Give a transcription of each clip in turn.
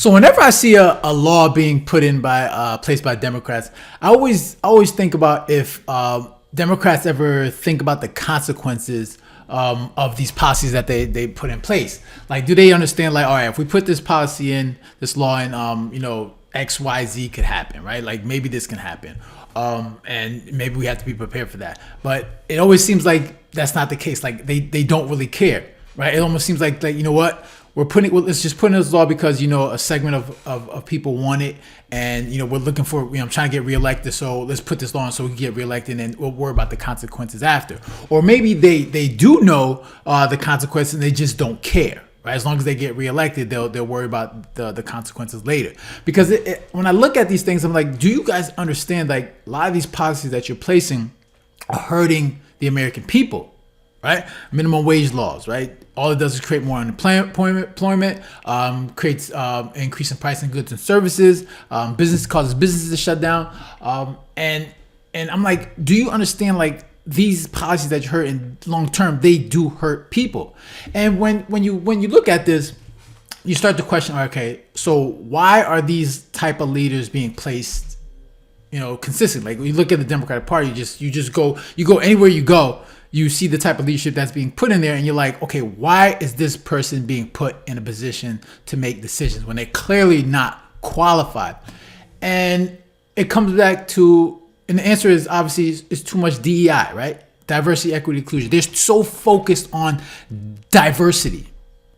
So whenever I see a law being put in by placed by Democrats, I always think about if Democrats ever think about the consequences of these policies that they put in place. Like, do they understand? Like, all right, if we put this policy in, this law in, X, Y, Z could happen, right? Like maybe this can happen, and maybe we have to be prepared for that. But it always seems like that's not the case. Like they don't really care, right? It almost seems like you know what, let's just put in this law because a segment of people want it, and we're looking for trying to get reelected, so let's put this law on so we can get reelected, and we'll worry about the consequences after. Or maybe they do know the consequences and they just don't care. Right? As long as they get reelected, they'll worry about the consequences later. Because when I look at these things, I'm like, do you guys understand? Like a lot of these policies that you're placing are hurting the American people, right? Minimum wage laws, right? All it does is create more unemployment, creates increase in price in goods and services. Business causes businesses to shut down, and I'm like, do you understand? Like these policies that you hurt in long term, they do hurt people. And when you look at this, you start to question, okay, so why are these type of leaders being placed, consistently? Like when you look at the Democratic Party, you just go anywhere you go, you see the type of leadership that's being put in there, and you're like, okay, why is this person being put in a position to make decisions when they're clearly not qualified? And it comes back to, and the answer is obviously is too much DEI, right? Diversity, equity, inclusion. They're so focused on diversity,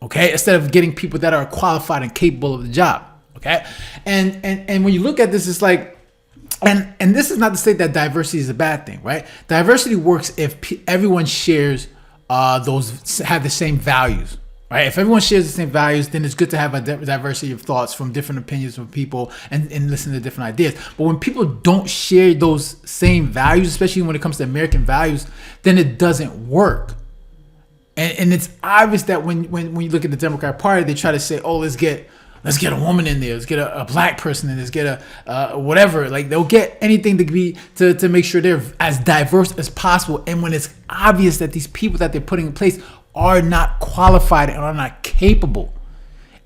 okay, instead of getting people that are qualified and capable of the job, okay? And when you look at this, it's like, and this is not to say that diversity is a bad thing, right? Diversity works if everyone shares have the same values. Right? If everyone shares the same values, then it's good to have a diversity of thoughts from different opinions from people and listen to different ideas. But when people don't share those same values, especially when it comes to American values, then it doesn't work. And it's obvious that when you look at the Democratic Party, they try to say, oh, let's get a woman in there, let's get a black person in, let's get a whatever. Like they'll get anything to make sure they're as diverse as possible. And when it's obvious that these people that they're putting in place are not qualified and are not capable,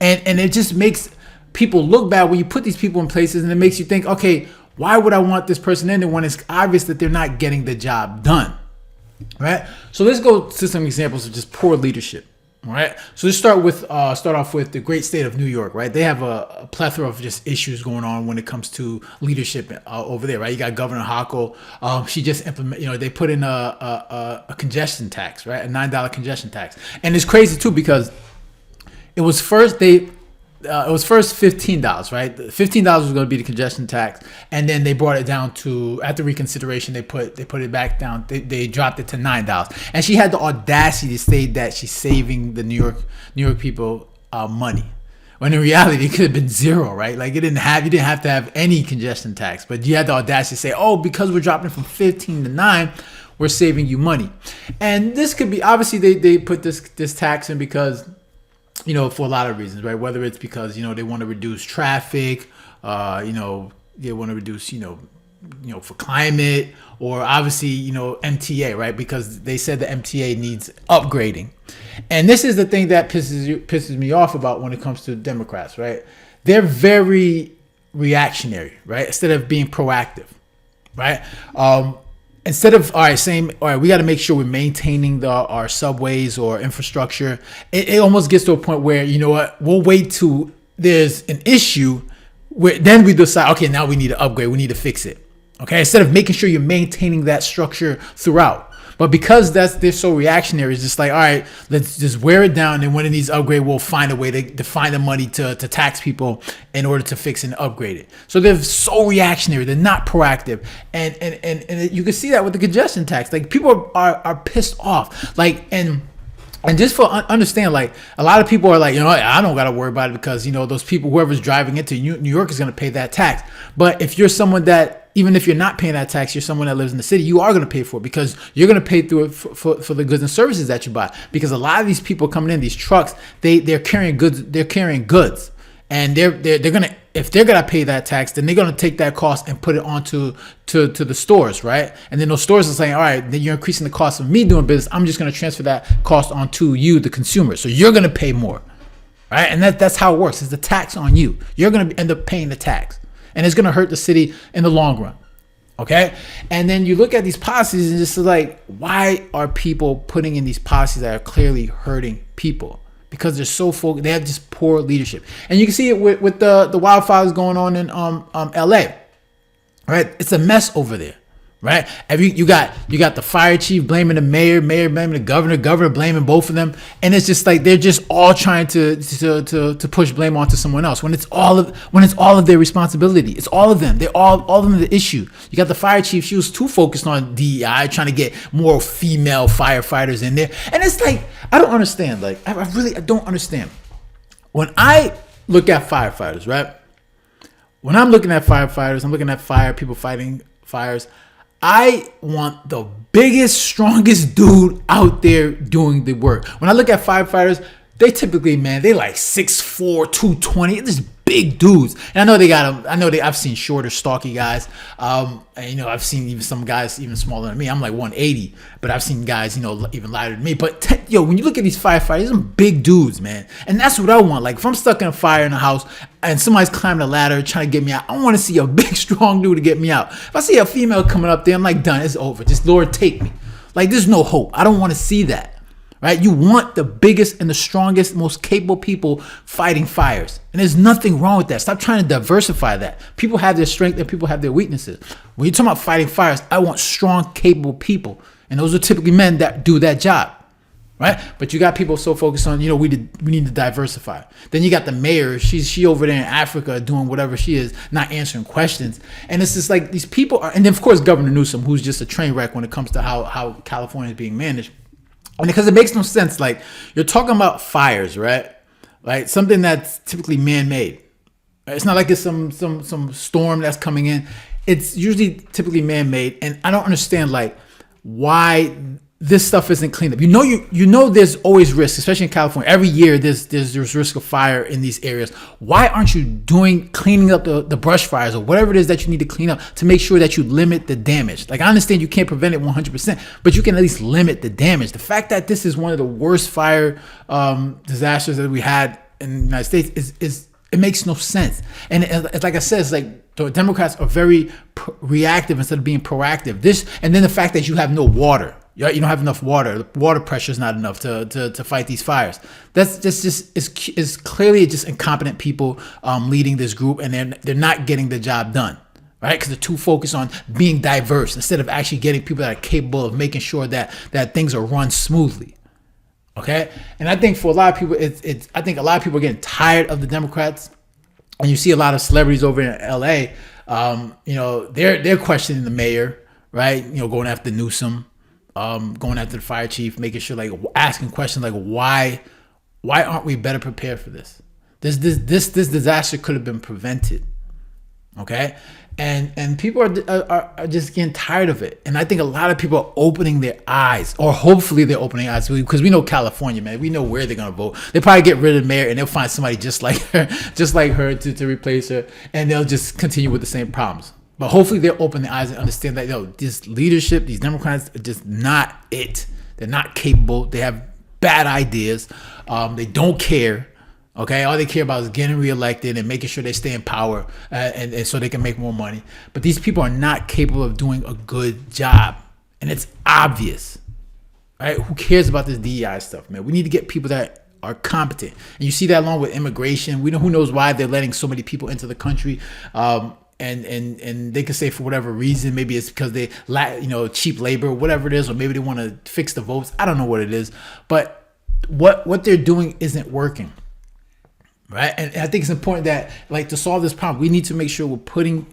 and it just makes people look bad when you put these people in places, and it makes you think, okay, why would I want this person in there when it's obvious that they're not getting the job done, right? So let's go to some examples of just poor leadership. All right, so let's start off with the great state of New York, right? They have a plethora of just issues going on when it comes to leadership over there, right? You got Governor Hochul. She just they put in a congestion tax, right? A $9 congestion tax, and it's crazy too because it was first $15, right? $15 was going to be the congestion tax, and then they brought it down to, after reconsideration, they put it back down. They dropped it to $9, and she had the audacity to say that she's saving the New York people money, when in reality it could have been zero, right? Like you didn't have to have any congestion tax, but you had the audacity to say, oh, because we're dropping from 15 to 9, we're saving you money. And this could be, obviously they put this tax in because, for a lot of reasons, right? Whether it's because, they want to reduce traffic, they want to reduce, for climate, or obviously, MTA, right? Because they said the MTA needs upgrading. And this is the thing that pisses me off about when it comes to Democrats, right? They're very reactionary, right? Instead of being proactive, right? Instead of saying, all right, we got to make sure we're maintaining our subways or infrastructure, it almost gets to a point where, you know what, we'll wait till there's an issue, where then we decide, okay, now we need to upgrade, we need to fix it. Okay, instead of making sure you're maintaining that structure throughout. But because they're so reactionary, it's just like, all right, let's just wear it down, and when it needs upgrade, we'll find a way to find the money to tax people in order to fix and upgrade it. So they're so reactionary, they're not proactive, and you can see that with the congestion tax. Like people are pissed off, like and just for understand, like a lot of people are like, I don't got to worry about it because those people, whoever's driving into New York is going to pay that tax. But if you're someone that, even if you're not paying that tax, you're someone that lives in the city, you are going to pay for it because you're going to pay through it for the goods and services that you buy. Because a lot of these people coming in, these trucks, they're carrying goods, and they're gonna, if they're gonna pay that tax, then they're gonna take that cost and put it onto to the stores, right? And then those stores are saying, all right, then you're increasing the cost of me doing business. I'm just gonna transfer that cost onto you, the consumer. So you're gonna pay more. right? And that's how it works. It's the tax on you. You're going to end up paying the tax, and it's going to hurt the city in the long run. Okay. And then you look at these policies and just like, why are people putting in these policies that are clearly hurting people? Because they're so focused. They have just poor leadership. And you can see it with the wildfires going on in LA. Right. It's a mess over there. Right. You got the fire chief blaming the mayor blaming the governor blaming both of them. And it's just like they're just all trying to push blame onto someone else when it's all of their responsibility. It's all of them. They're all of them the issue. You got the fire chief. She was too focused on DEI, trying to get more female firefighters in there. And it's like, I don't understand. Like, I don't understand. When I look at firefighters, right? When I'm looking at firefighters, I'm looking at people fighting fires. I want the biggest, strongest dude out there doing the work. When I look at firefighters, they typically, man, they like 6'4", 220. This big dudes. And I know they got them. I've seen shorter, stocky guys. And, I've seen even some guys even smaller than me. I'm like 180, but I've seen guys, even lighter than me. But when you look at these firefighters, some big dudes, man. And that's what I want. Like if I'm stuck in a fire in a house and somebody's climbing a ladder trying to get me out, I want to see a big, strong dude to get me out. If I see a female coming up there, I'm like, done. It's over. Just Lord, take me. Like there's no hope. I don't want to see that. Right? You want the biggest and the strongest, most capable people fighting fires. And there's nothing wrong with that. Stop trying to diversify that. People have their strength and people have their weaknesses. When you're talking about fighting fires, I want strong, capable people. And those are typically men that do that job. Right? But you got people so focused on, we need to diversify. Then you got the mayor. She over there in Africa doing whatever she is, not answering questions. And it's just like these people are, and then of course Governor Newsom, who's just a train wreck when it comes to how California is being managed. And because it makes no sense, like you're talking about fires, right? Like something that's typically man-made. It's not like it's some storm that's coming in. It's usually typically man-made, and I don't understand like why this stuff isn't cleaned up. You know there's always risk, especially in California. Every year there's risk of fire in these areas. Why aren't you cleaning up the brush fires or whatever it is that you need to clean up to make sure that you limit the damage? Like I understand you can't prevent it 100%, but you can at least limit the damage. The fact that this is one of the worst fire disasters that we had in the United States is it makes no sense. And it's like I said, it's like the Democrats are very reactive instead of being proactive. And then the fact that you have no water. You don't have enough water. The water pressure is not enough to fight these fires. That's just is clearly just incompetent people leading this group, and they're not getting the job done, right? Because they're too focused on being diverse instead of actually getting people that are capable of making sure that things are run smoothly. Okay, and I think for a lot of people, I think a lot of people are getting tired of the Democrats, and you see a lot of celebrities over in LA. They're questioning the mayor, right? Going after Newsom. Going after the fire chief, making sure, like, asking questions like, why aren't we better prepared for this? This disaster could have been prevented. Okay, and people are just getting tired of it, and I think a lot of people are opening their eyes, or hopefully they're opening eyes, because we know California, man, we know where they're gonna vote. They probably get rid of the mayor, and they'll find somebody just like her to replace her, and they'll just continue with the same problems. But hopefully they'll open their eyes and understand that, this leadership, these Democrats are just not it. They're not capable. They have bad ideas. They don't care. Okay, all they care about is getting reelected and making sure they stay in power, and so they can make more money. But these people are not capable of doing a good job, and it's obvious. Right? Who cares about this DEI stuff, man? We need to get people that are competent, and you see that along with immigration. We know who knows why they're letting so many people into the country. And they can say for whatever reason, maybe it's because they lack, cheap labor, whatever it is, or maybe they want to fix the votes. I don't know what it is, but what they're doing isn't working, right? And I think it's important that, like, to solve this problem, we need to make sure we're putting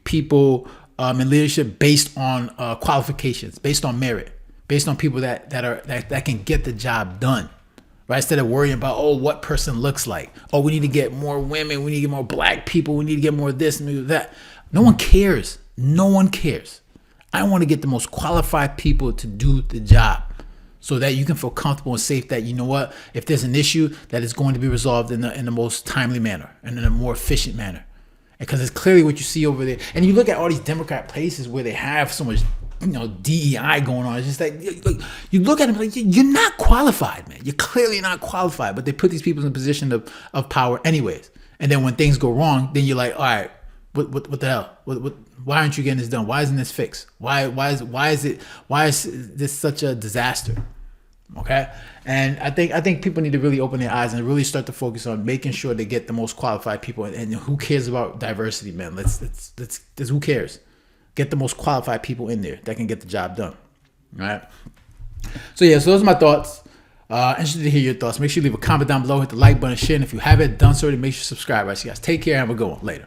people in leadership based on qualifications, based on merit, based on people that can get the job done. Right? Instead of worrying about, what person looks like. We need to get more women. We need to get more black people. We need to get more of this and that. No one cares. No one cares. I want to get the most qualified people to do the job so that you can feel comfortable and safe that, if there's an issue, that it's going to be resolved in the most timely manner and in a more efficient manner. Because it's clearly what you see over there. And you look at all these Democrat places where they have so much DEI going on. It's just like you look at them like you're not qualified, man. You're clearly not qualified, but they put these people in a position of power anyways. And then when things go wrong, then you're like, all right, what the hell? Why aren't you getting this done? Why isn't this fixed? Why is this such a disaster? Okay, and I think people need to really open their eyes and really start to focus on making sure they get the most qualified people. And who cares about diversity, man? Let's who cares? Get the most qualified people in there that can get the job done. All right. So those are my thoughts. Interested to hear your thoughts. Make sure you leave a comment down below, hit the like button, share, and if you haven't done so already, make sure you subscribe. All right, so guys, take care and have a good one. Later.